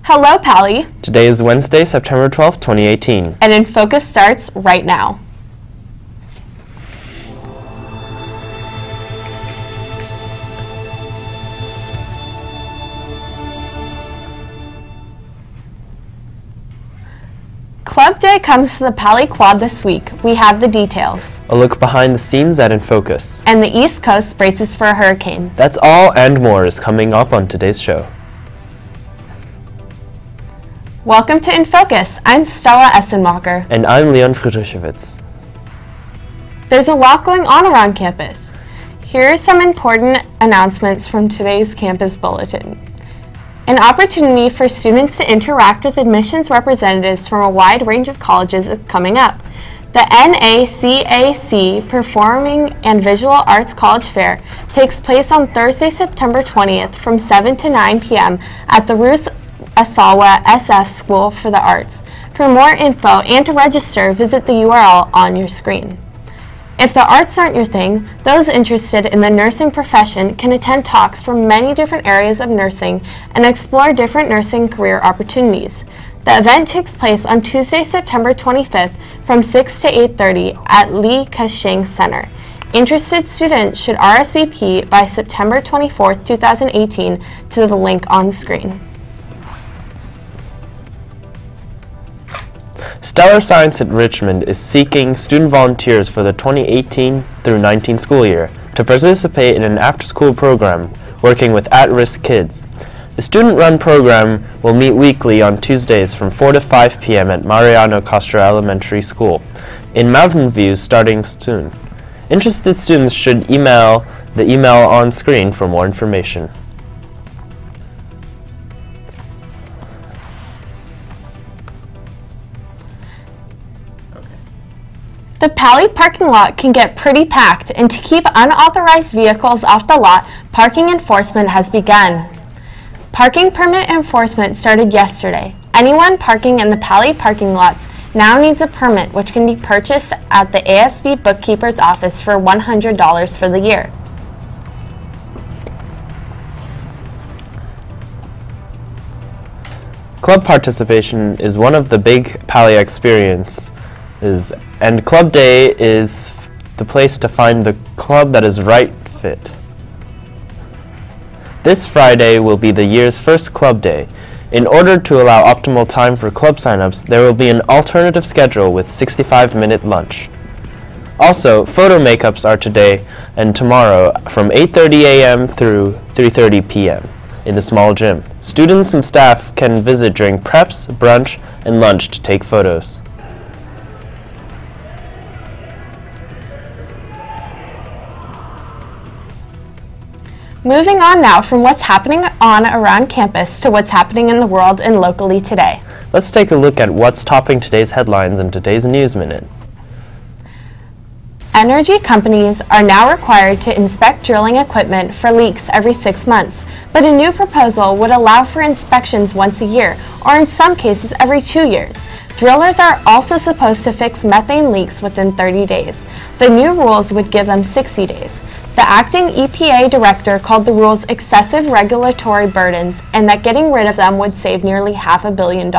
Hello, Pally. Today is Wednesday, September 12th, 2018. And InFocus starts right now. Club Day comes to the Pally Quad this week. We have the details. A look behind the scenes at InFocus. And the East Coast braces for a hurricane. That's all and more is coming up on today's show. Welcome to InFocus. I'm Stella Essenmacher. And I'm Leon Friedrichowitz. There's a lot going on around campus. Here are some important announcements from today's campus bulletin. An opportunity for students to interact with admissions representatives from a wide range of colleges is coming up. The NACAC Performing and Visual Arts College Fair takes place on Thursday, September 20th from 7 to 9 p.m. at the Ruth Asawa SF School for the Arts. For more info and to register, visit the URL on your screen. If the arts aren't your thing, those interested in the nursing profession can attend talks from many different areas of nursing and explore different nursing career opportunities. The event takes place on Tuesday, September 25th from 6 to 8:30 at Li Ka-shing Center. Interested students should RSVP by September 24th, 2018 to the link on screen. Stellar Science at Richmond is seeking student volunteers for the 2018 through 19 school year to participate in an after-school program working with at-risk kids. The student-run program will meet weekly on Tuesdays from 4 to 5 p.m. at Mariano Castro Elementary School in Mountain View starting soon. Interested students should email the email on screen for more information. The Pally parking lot can get pretty packed, and to keep unauthorized vehicles off the lot, parking enforcement has begun. Parking permit enforcement started yesterday. Anyone parking in the Pally parking lots now needs a permit, which can be purchased at the ASB bookkeeper's office for $100 for the year. Club participation is one of the big Pally experiences, and Club Day is the place to find the club that is right fit. This Friday will be the year's first Club Day. In order to allow optimal time for club signups, there will be an alternative schedule with 65-minute lunch. Also, photo makeups are today and tomorrow from 8:30 a.m. through 3:30 p.m. in the small gym. Students and staff can visit during preps, brunch, and lunch to take photos. Moving on now from what's happening on around campus to what's happening in the world and locally today. Let's take a look at what's topping today's headlines in today's News Minute. Energy companies are now required to inspect drilling equipment for leaks every 6 months, but a new proposal would allow for inspections once a year, or in some cases every 2 years. Drillers are also supposed to fix methane leaks within 30 days. The new rules would give them 60 days. The acting EPA director called the rules excessive regulatory burdens and that getting rid of them would save nearly $500 million.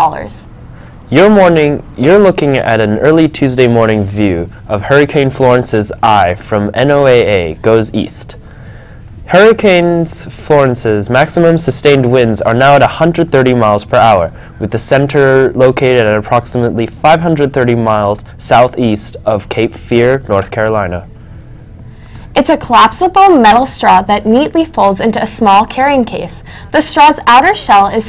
You're looking at an early Tuesday morning view of Hurricane Florence's eye from NOAA goes east. Hurricane Florence's maximum sustained winds are now at 130 miles per hour, with the center located at approximately 530 miles southeast of Cape Fear, North Carolina. It's a collapsible metal straw that neatly folds into a small carrying case. The straw's outer shell is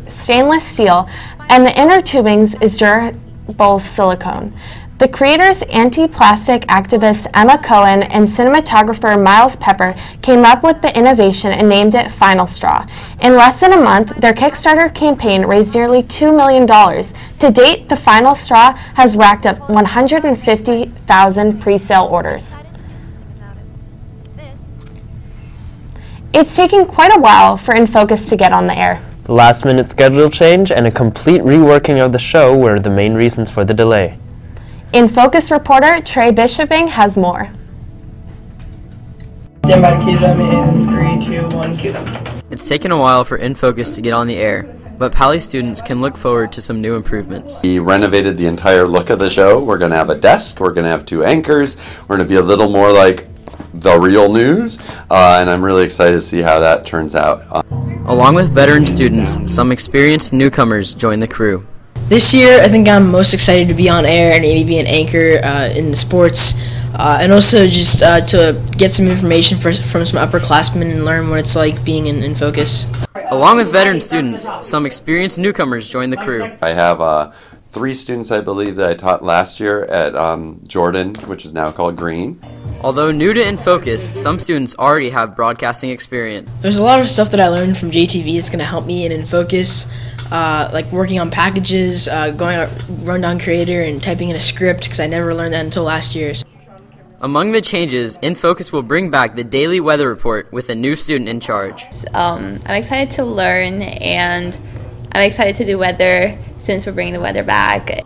stainless steel, and the inner tubings is durable silicone. The creator's anti-plastic activist Emma Cohen and cinematographer Miles Pepper came up with the innovation and named it Final Straw. In less than a month, their Kickstarter campaign raised nearly $2 million. To date, the Final Straw has racked up 150,000 pre-sale orders. It's taking quite a while for InFocus to get on the air. The last-minute schedule change and a complete reworking of the show were the main reasons for the delay. InFocus reporter Trey Bishoping has more. Stand by to cue them in 3, 2, 1, cue them. It's taken a while for InFocus to get on the air, but Pally students can look forward to some new improvements. We renovated the entire look of the show. We're going to have a desk, we're going to have 2 anchors, we're going to be a little more like the real news, and I'm really excited to see how that turns out. Along with veteran students, some experienced newcomers join the crew. This year, I think I'm most excited to be on air and maybe be an anchor in the sports, and also just to get some information from some upperclassmen and learn what it's like being in InFocus. Along with veteran students, some experienced newcomers join the crew. I have 3 students, I believe, that I taught last year at Jordan, which is now called Green. Although new to InFocus, some students already have broadcasting experience. There's a lot of stuff that I learned from JTV that's going to help me in InFocus, like working on packages, going out Rundown Creator and typing in a script, because I never learned that until last year. Among the changes, InFocus will bring back the daily weather report with a new student in charge. I'm excited to learn, and I'm excited to do weather since we're bringing the weather back.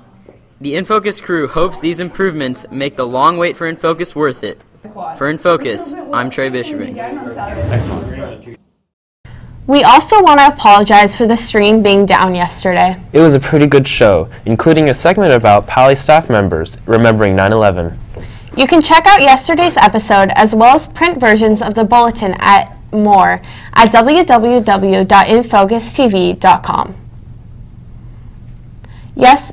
The InFocus crew hopes these improvements make the long wait for InFocus worth it. For InFocus, I'm Trey Bischoping. Excellent. We also want to apologize for the stream being down yesterday. It was a pretty good show, including a segment about Pally staff members remembering 9/11. You can check out yesterday's episode as well as print versions of the bulletin at www.infocustv.com. Yes.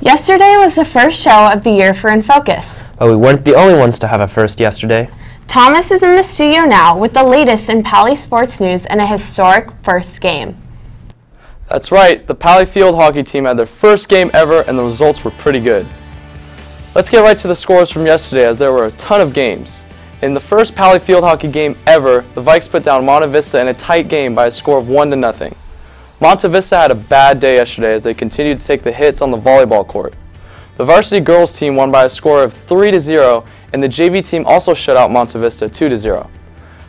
Yesterday was the first show of the year for InFocus. But we weren't the only ones to have a first yesterday. Thomas is in the studio now with the latest in Pally sports news and a historic first game. That's right, the Pally field hockey team had their first game ever and the results were pretty good. Let's get right to the scores from yesterday, as there were a ton of games. In the first Pally field hockey game ever, the Vikes put down Monte Vista in a tight game by a score of 1-0. Monte Vista had a bad day yesterday as they continued to take the hits on the volleyball court. The varsity girls team won by a score of 3-0, and the JV team also shut out Monte Vista 2-0.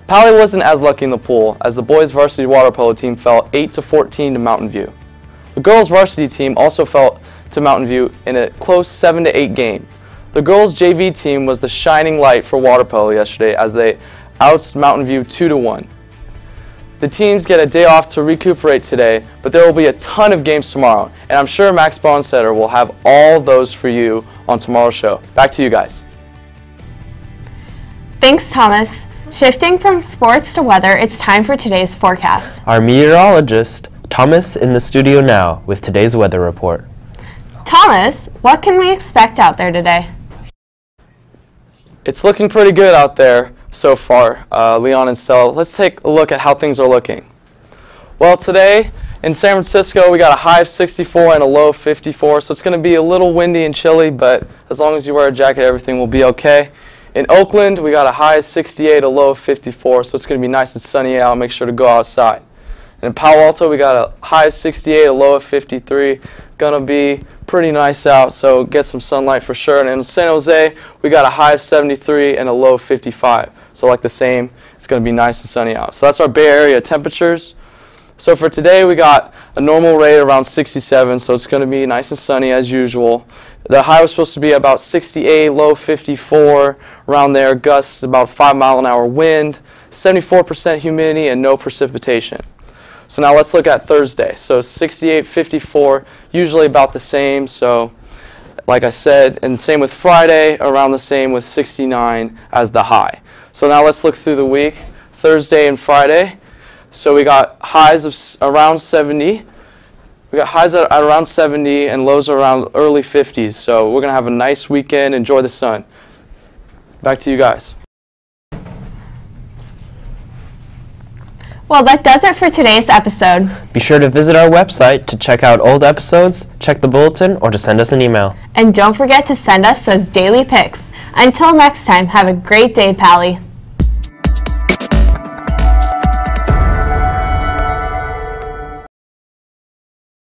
Pally wasn't as lucky in the pool, as the boys varsity water polo team fell 8-14 to Mountain View. The girls varsity team also fell to Mountain View in a close 7-8 game. The girls JV team was the shining light for water polo yesterday as they outsed Mountain View 2-1. The teams get a day off to recuperate today, but there will be a ton of games tomorrow, and I'm sure Max Bonstetter will have all those for you on tomorrow's show. Back to you guys. Thanks, Thomas. Shifting from sports to weather, it's time for today's forecast. Our meteorologist, Thomas, in the studio now with today's weather report. Thomas, what can we expect out there today? It's looking pretty good out there so far, Leon and Stella. Let's take a look at how things are looking. Well, today in San Francisco, we got a high of 64 and a low of 54, so it's going to be a little windy and chilly, but as long as you wear a jacket, everything will be okay. In Oakland, we got a high of 68, a low of 54, so it's going to be nice and sunny out. Make sure to go outside. And in Palo Alto, we got a high of 68, a low of 53. Going to be pretty nice out, so get some sunlight for sure. And in San Jose, we got a high of 73 and a low of 55. So like the same, it's going to be nice and sunny out. So that's our Bay Area temperatures. So for today, we got a normal rate around 67, so it's going to be nice and sunny as usual. The high was supposed to be about 68, low 54, around there. Gusts about 5-mile-an-hour wind, 74% humidity, and no precipitation. So now let's look at Thursday. So 68, 54, usually about the same. So like I said, and same with Friday, around the same with 69 as the high. So now let's look through the week, Thursday and Friday. So we got highs of around 70. We got highs at around 70 and lows around early 50s. So we're going to have a nice weekend. Enjoy the sun. Back to you guys. Well, that does it for today's episode. Be sure to visit our website to check out old episodes, check the bulletin, or to send us an email. And don't forget to send us those daily pics. Until next time, have a great day, Pally.